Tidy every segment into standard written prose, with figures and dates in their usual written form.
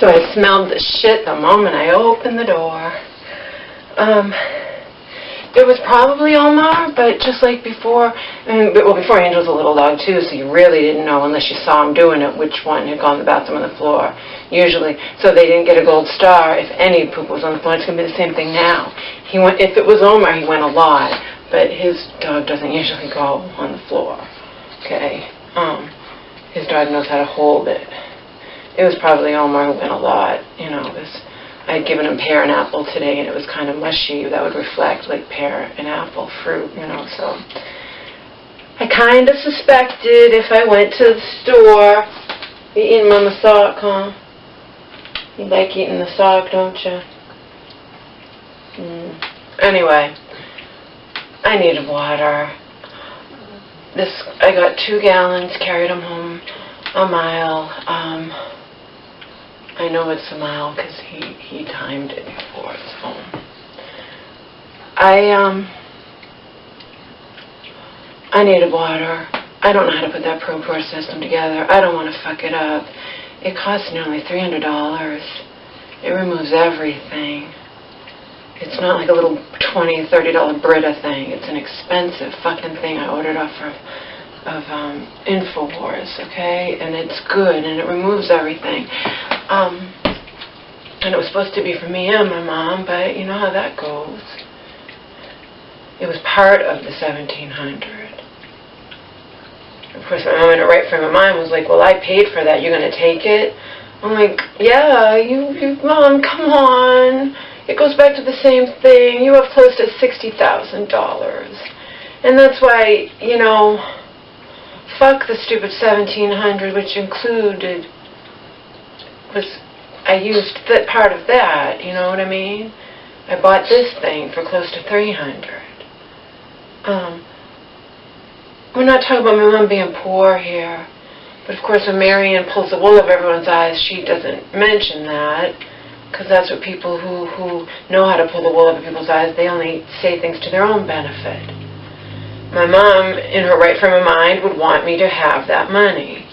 So I smelled the shit the moment I opened the door. It was probably Omar, but just like before, before Angel's a little dog too, so you really didn't know unless you saw him doing it which one had gone to the bathroom on the floor, usually. So they didn't get a gold star if any poop was on the floor. It's going to be the same thing now. If it was Omar, he went a lot, but his dog doesn't usually go on the floor, okay? His dog knows how to hold it. It was probably Omar who went a lot, you know, I had given him pear and apple today, and it was kind of mushy. That would reflect like pear and apple fruit, you know, so I kind of suspected if I went to the store. You eating Mama sock, huh? You like eating the sock, don't you? Anyway, I needed water. I got 2 gallons, carried them home a mile. I know it's a mile because he timed it before it's home. I needed water. I don't know how to put that ProPore system together. I don't want to fuck it up. It costs nearly $300. It removes everything. It's not like a little $20, $30 Brita thing. It's an expensive fucking thing I ordered off of InfoWars, okay? And it's good, and it removes everything. And it was supposed to be for me and my mom, but you know how that goes. It was part of the 1700. Of course, my mom in her right frame of mind was like, well, I paid for that. You're going to take it? I'm like, yeah, Mom, come on. It goes back to the same thing. You have close to $60,000. And that's why, you know, fuck the stupid 1700, which included, I used that part of that, you know what I mean? I bought this thing for close to $300. We're not talking about my mom being poor here. But of course when Marion pulls the wool over everyone's eyes, she doesn't mention that. Because that's what people who know how to pull the wool over people's eyes, they only say things to their own benefit. My mom, in her right frame of mind, would want me to have that money.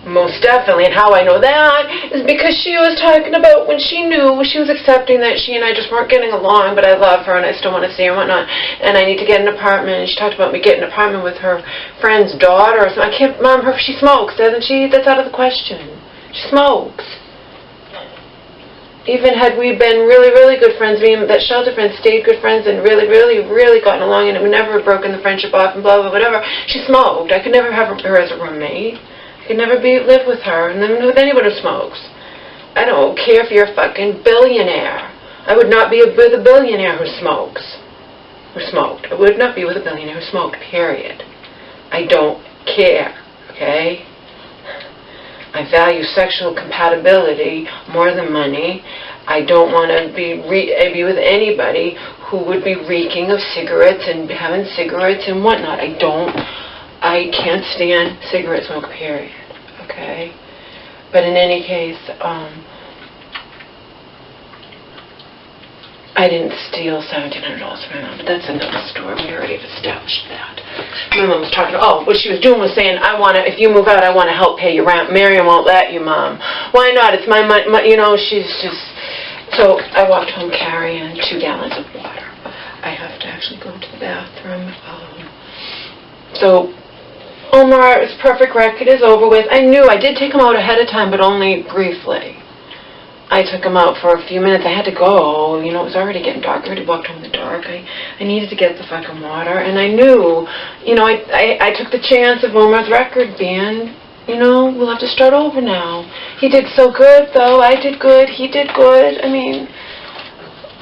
Most definitely. And how I know that is because she was talking about when she knew, she was accepting that she and I just weren't getting along, but I love her and I still want to see her and whatnot. And I need to get an apartment. And she talked about me getting an apartment with her friend's daughter. So I can't, Mom, she smokes, doesn't she? That's out of the question. She smokes. Even had we been really, really good friends, me and that shelter friend stayed good friends and really, really, really gotten along, and it would never have broken the friendship off and blah, blah, whatever. She smoked. I could never have her as a roommate. I could never live with her, and then with anyone who smokes. I don't care if you're a fucking billionaire. I would not be with a billionaire who smokes. Who smoked. I would not be with a billionaire who smoked, period. I don't care, okay? I value sexual compatibility more than money. I don't want to be with anybody who would be reeking of cigarettes and having cigarettes and whatnot. I can't stand cigarette smoke, period. Okay? But in any case, I didn't steal $1,700 from my mom, but that's another story. We already established that. My mom was talking, what she was doing was saying, if you move out, I want to help pay your rent. Marion won't let you, Mom. Why not? It's my money, you know, she's just... So I walked home carrying 2 gallons of water. I have to actually go to the bathroom. So Omar's perfect record is over with. I did take him out ahead of time, but only briefly. I took him out for a few minutes. I had to go. You know, it was already getting dark. I already walked home in the dark. I needed to get the fucking water. And I knew, you know, I took the chance of Omar's record being, you know, we'll have to start over now. He did so good, though. I did good. He did good. I mean,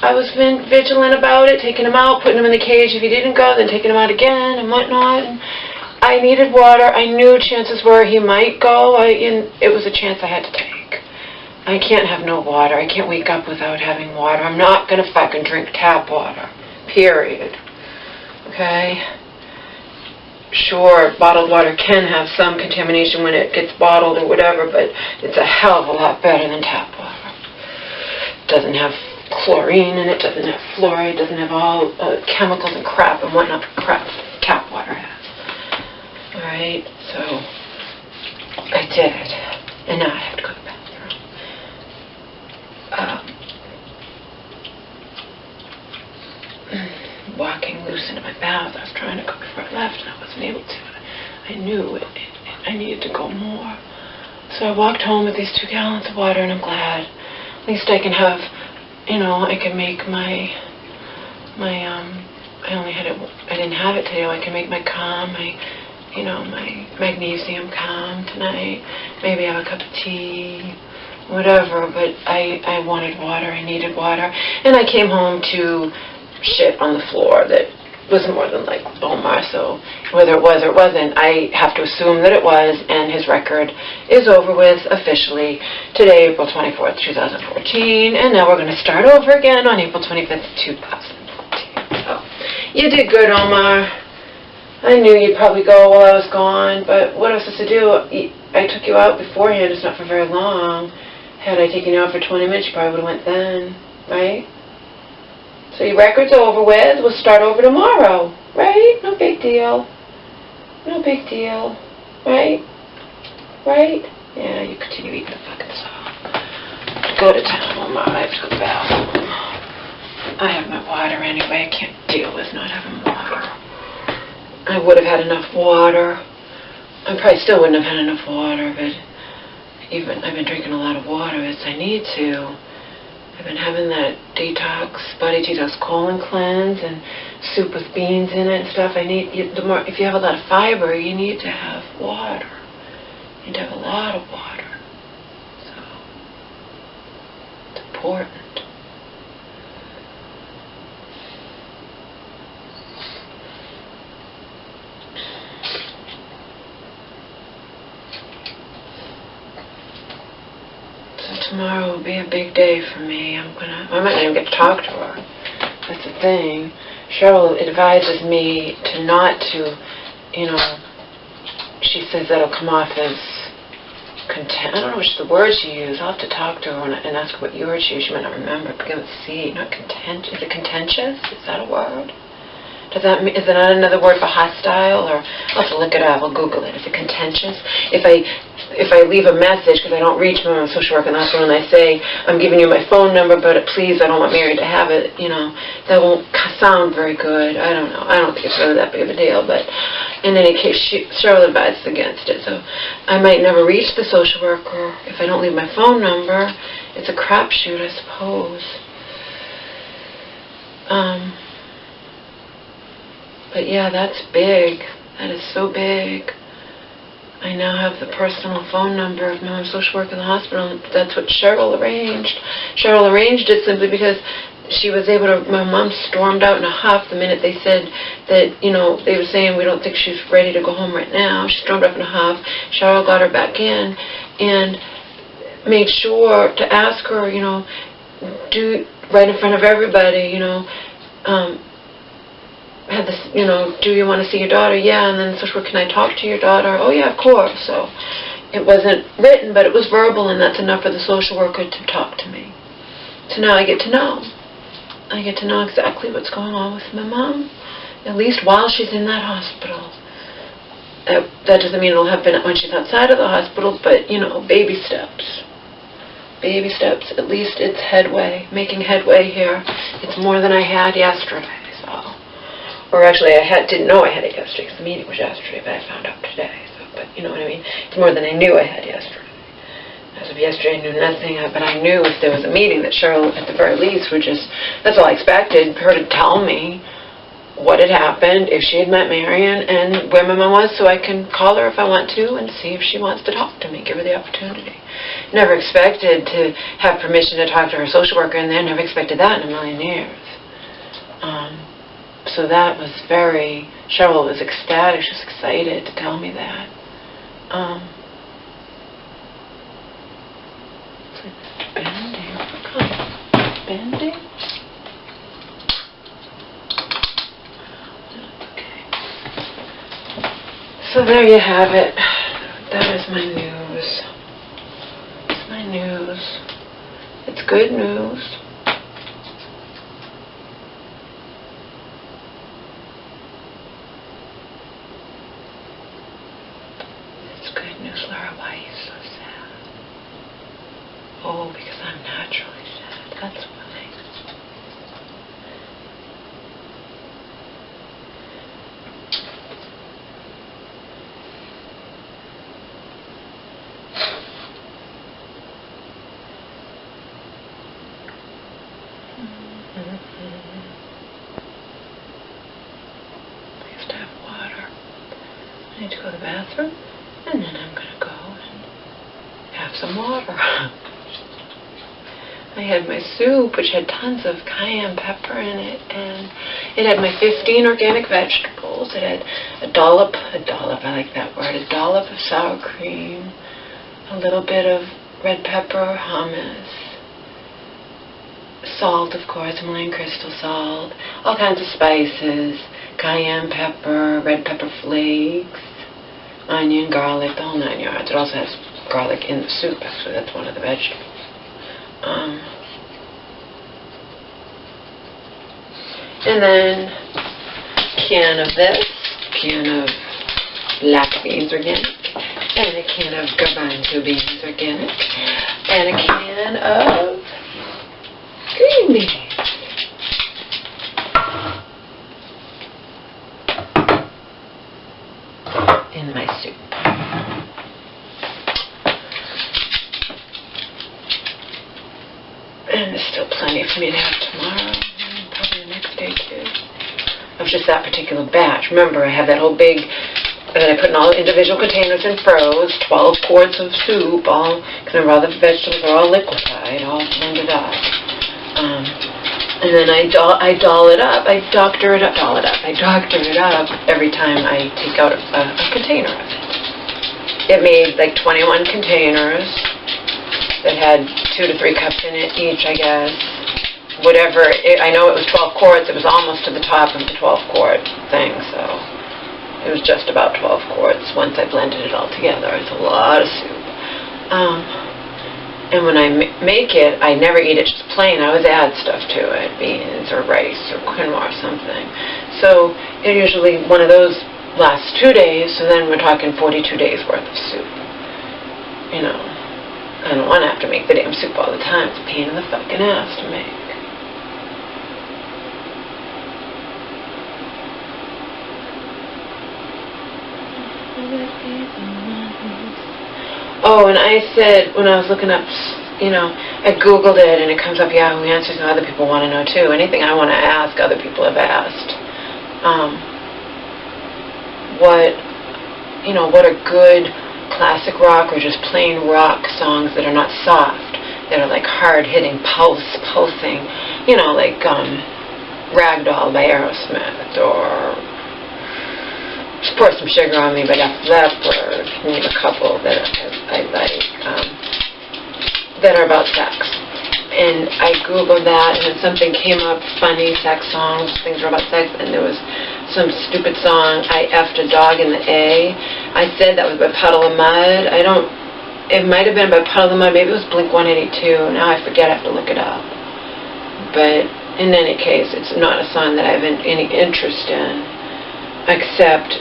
I was vigilant about it, taking him out, putting him in the cage. If he didn't go, then taking him out again and whatnot. And I needed water. I knew chances were he might go. It was a chance I had to take. I can't have no water. I can't wake up without having water. I'm not going to fucking drink tap water. Period. Okay? Sure, bottled water can have some contamination when it gets bottled or whatever, but it's a hell of a lot better than tap water. It doesn't have chlorine in it, doesn't have fluoride, doesn't have all chemicals and crap and whatnot crap tap water has. Alright, so I did it. And now I have to go to the bathroom. knew I needed to go more. So I walked home with these 2 gallons of water, and I'm glad. At least I can have, I can make my I didn't have it today. I can make my calm, my magnesium calm tonight. Maybe have a cup of tea, whatever. But I wanted water. I needed water. And I came home to shit on the floor that was more than like Omar. So whether it was or it wasn't, I have to assume that it was. And his record is over with officially today, April 24th, 2014. And now we're going to start over again on April 25th, 2014. So you did good, Omar. I knew you'd probably go while I was gone, but what I was supposed to do, I took you out beforehand. It's not for very long. Had I taken you out for 20 minutes, you probably would have went then, right? So your record's over with. We'll start over tomorrow, right? No big deal. No big deal, right? Right? Yeah, you continue eating the fucking stuff. Go to town, Omar. I have to go to the bathroom. I have my water anyway. I can't deal with not having water. I would have had enough water. I probably still wouldn't have had enough water, but I've been drinking a lot of water as I need to. I've been having that body detox colon cleanse and soup with beans in it and stuff. If you have a lot of fiber, you need to have water. You need to have a lot of water. So, it's important. Tomorrow will be a big day for me. I might not even get to talk to her. That's the thing. Cheryl advises me she says that'll come off as content. I don't know which the word she used. I'll have to talk to her and ask her what word she used. She might not remember. It begins with C. Not content. Is it contentious? Is that a word? Is it not another word for hostile? Or I'll have to look it up. I'll Google it. Is it contentious? If I leave a message because I don't reach my social worker in the hospital and I say, I'm giving you my phone number, but please, I don't want Mary to have it, that won't sound very good. I don't know. I don't think it's really that big of a deal. But in any case, Cheryl advises against it. So I might never reach the social worker if I don't leave my phone number. It's a crapshoot, I suppose. But yeah, that's big. That is so big. I now have the personal phone number of my social worker in the hospital. That's what Cheryl arranged. Cheryl arranged it simply because she was able to, my mom stormed out in a huff the minute they said that, they were saying we don't think she's ready to go home right now. She stormed up in a huff. Cheryl got her back in and made sure to ask her, do right in front of everybody, had this, do you want to see your daughter? Yeah. And then social worker, can I talk to your daughter? Oh yeah, of course. So it wasn't written, but it was verbal, and that's enough for the social worker to talk to me. So now I get to know. I get to know exactly what's going on with my mom, at least while she's in that hospital. That doesn't mean it'll happen when she's outside of the hospital, but, baby steps. Baby steps. At least it's headway, making headway here. It's more than I had yesterday, so. Or actually, didn't know I had it yesterday because the meeting was yesterday, but I found out today. So, but you know what I mean? It's more than I knew I had yesterday. As of yesterday, I knew nothing, but I knew if there was a meeting that Cheryl, at the very least, that's all I expected, her to tell me what had happened, if she had met Marion, and where my mom was, so I can call her if I want to and see if she wants to talk to me, give her the opportunity. Never expected to have permission to talk to her social worker in there, never expected that in a million years. So that was Cheryl was ecstatic, she was excited to tell me that. Bending? Okay. So there you have it. That is my news. It's my news. It's good news. Laura, why are you so sad? Oh, because I'm naturally sad. That's why. I used to have water. I need to go to the bathroom, and then I'm going to go and have some water. I had my soup, which had tons of cayenne pepper in it, and it had my 15 organic vegetables. It had a dollop, I like that word, a dollop of sour cream, a little bit of red pepper, hummus, salt, of course, Himalayan crystal salt, all kinds of spices, cayenne pepper, red pepper flakes, onion, garlic, the whole 9 yards. It also has garlic in the soup, actually. That's one of the vegetables. And then can of this, can of black beans organic, and a can of garbanzo beans organic, and a can of green beans. In my soup. And there's still plenty for me to have tomorrow, and probably the next day too, of just that particular batch. Remember, I have that whole big, that I put in all individual containers and froze, 12 quarts of soup, all, because all the vegetables are all liquefied, all blended up. And then I doll it up, I doctor it up every time I take out a container of it. It made like 21 containers that had 2 to 3 cups in it each, I guess. Whatever, I know it was 12 quarts, it was almost to the top of the 12 quart thing, so it was just about 12 quarts once I blended it all together. It's a lot of soup. And when I make it, I never eat it just plain. I always add stuff to it, beans or rice or quinoa or something. So it usually, one of those lasts 2 days, so then we're talking 42 days worth of soup. You know, I don't want to have to make the damn soup all the time. It's a pain in the fucking ass to make. Oh, and I said, when I was looking up, you know, I Googled it, and it comes up Yahoo Answers, and other people want to know, too. Anything I want to ask, other people have asked. What are good classic rock or just plain rock songs that are not soft, that are like hard-hitting, pulsing, you know, like Ragdoll by Aerosmith, or Pour Some Sugar on Me by Def Leppard, name a couple that I like, that are about sex. And I Googled that, and then something came up, funny sex songs, things were about sex, and there was some stupid song, I F'd a Dog in the A. I said that was by Puddle of Mud. It might have been by Puddle of Mud, maybe it was Blink-182, now I forget, I have to look it up. But in any case, it's not a song that I have any interest in, except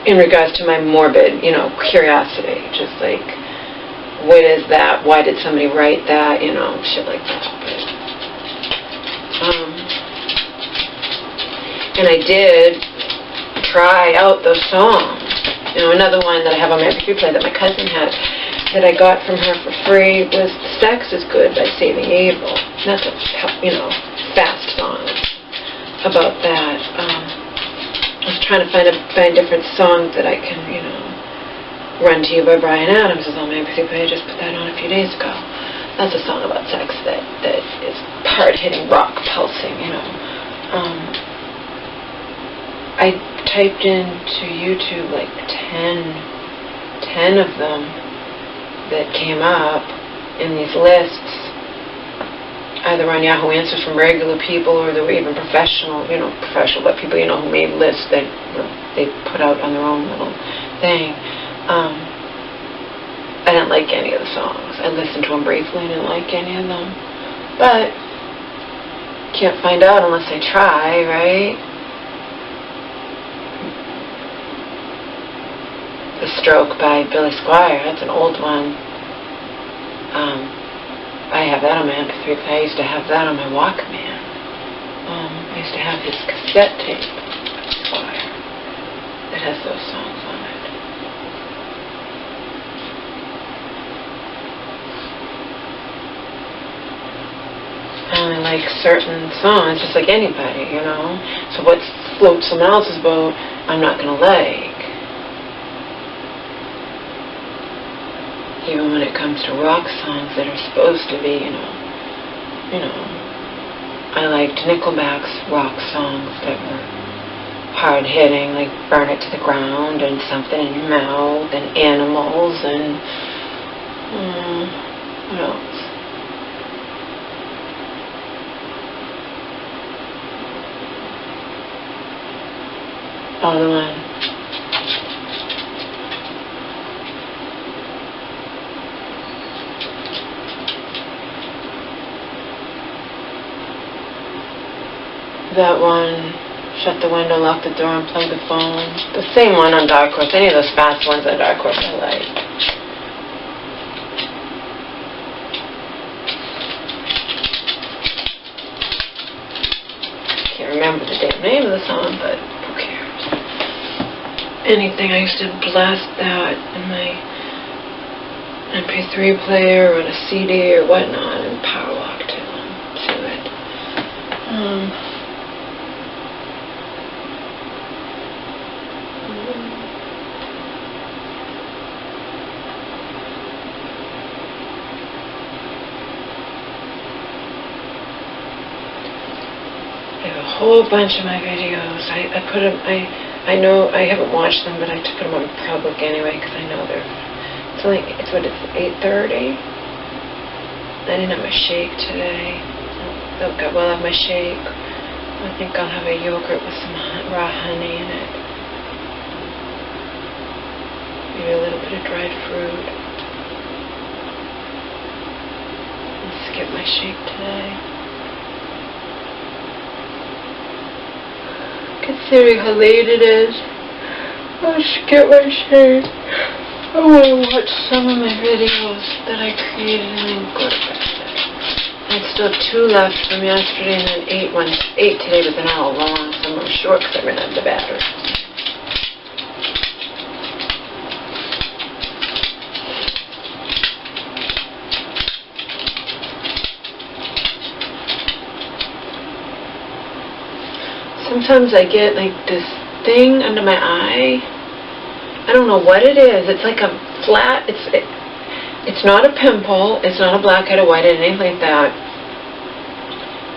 in regards to my morbid, you know, curiosity, just like, what is that? Why did somebody write that? You know, shit like that. And I did try out those songs. You know, another one that I have on my MP3 player that my cousin had, that I got from her for free, was "Sex Is Good" by Saving Abel. And that's a, you know, fast song about that. I was trying to find different songs that I can, you know, Run to You by Bryan Adams is on my MP3 player. I just put that on a few days ago. That's a song about sex that is hard-hitting rock pulsing, you know. I typed into YouTube like 10 of them that came up in these lists, either on Yahoo Answers from regular people, or they were even professional, but people, you know, who made lists that they put out on their own little thing. I didn't like any of the songs. I listened to them briefly and didn't like any of them. But can't find out unless I try, right? The Stroke by Billy Squier, that's an old one. I have that on my MP3 player. I used to have that on my Walkman. I used to have his cassette tape of Squier that has those songs on it. I only like certain songs, just like anybody, you know. So what floats someone else's boat, I'm not going to like. Even when it comes to rock songs that are supposed to be, you know, I liked Nickelback's rock songs that were hard-hitting, like Burn It to the Ground and Something in Your Mouth and Animals and what else? Oh, the one. That one. Shut the window, lock the door, and plug the phone. The same one on Dark Horse. Any of those fast ones on Dark Horse I like. Can't remember the damn name of the song, but who cares? Anything, I used to blast that in my MP3 player or on a CD or whatnot and power walk to it. Whole bunch of my videos. I put them. I know I haven't watched them, but I took them on public anyway because I know they're. It's 8:30. I didn't have my shake today. Well, I'll have my shake. I think I'll have a yogurt with some raw honey in it. Maybe a little bit of dried fruit. I'll skip my shake today. Considering how late it is, I'll skip my shake. I want to watch some of my videos that I created and then go to bed. I still have 2 left from yesterday and then 8 today, but they're not all long. Some are short because I ran out of the battery. Sometimes I get like this thing under my eye. I don't know what it is. It's like a flat. It's not a pimple. It's not a blackhead or whitehead, anything like that.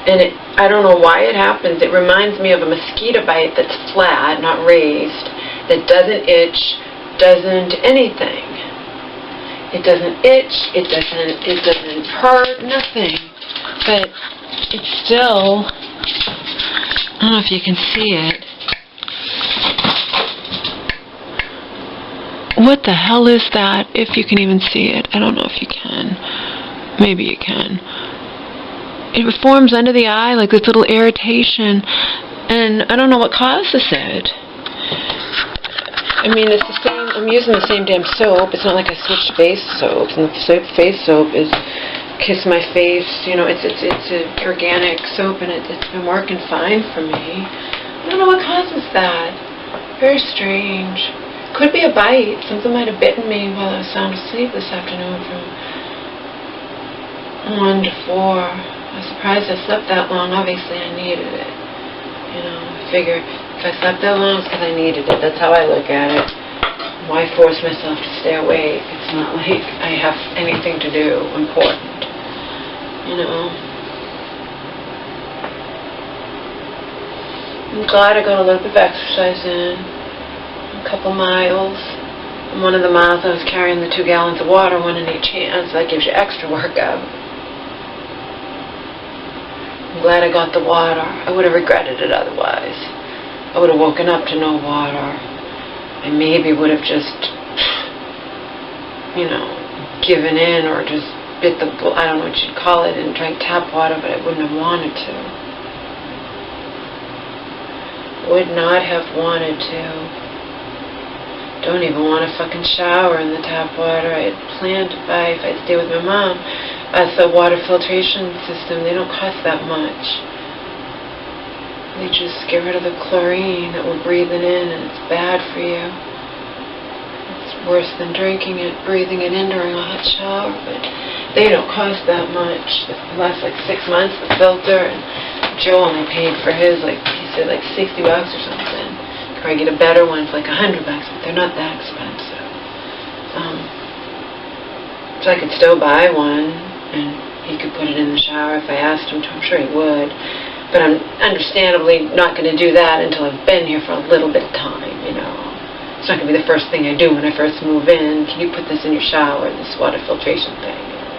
And I don't know why it happens. It reminds me of a mosquito bite that's flat, not raised, that doesn't itch, doesn't anything. It doesn't itch. It doesn't hurt. Nothing. But it's still. I don't know if you can see it. What the hell is that? If you can even see it. I don't know if you can. Maybe you can. It forms under the eye like this little irritation. And I don't know what causes it. I mean, it's the same. I'm using the same damn soap. It's not like I switched face soaps. And the face soap is Kiss My Face, you know, it's an organic soap and it's been working fine for me. I don't know what causes that. Very strange. Could be a bite. Something might have bitten me while I was sound asleep this afternoon from 1 to 4. I was surprised I slept that long. Obviously I needed it. You know, I figure if I slept that long it's because I needed it. That's how I look at it. Why force myself to stay awake? It's not like I have anything to do important. You know. I'm glad I got a little bit of exercise in. A couple miles. And one of the miles I was carrying the 2 gallons of water, one in each hand, so that gives you extra workout. I'm glad I got the water. I would have regretted it otherwise. I would have woken up to no water. I maybe would have just, you know, given in or just bit the, I don't know what you'd call it, and drank tap water, but I wouldn't have wanted to. Would not have wanted to. Don't even want to fucking shower in the tap water. I had planned to buy, if I'd stay with my mom, that's the water filtration system. They don't cost that much. They just get rid of the chlorine that we're breathing in, and it's bad for you. It's worse than drinking it, breathing it in during a hot shower, but they don't cost that much. It lasts like 6 months, the filter, and Joe only paid for his, like, he said like $60 or something. Could I get a better one for like $100, but they're not that expensive. So I could still buy one, and he could put it in the shower if I asked him to. I'm sure he would. But I'm understandably not going to do that until I've been here for a little bit of time, you know. It's not going to be the first thing I do when I first move in. Can you put this in your shower, this water filtration thing? You know?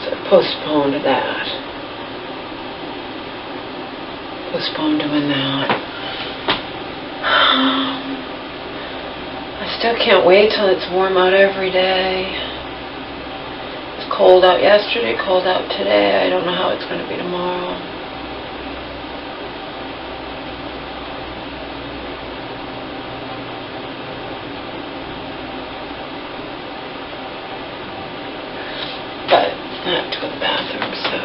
So I postponed that. Postponed doing that. I still can't wait till it's warm out every day. It's cold out yesterday, cold out today. I don't know how it's going to be tomorrow. But I have to go to the bathroom, so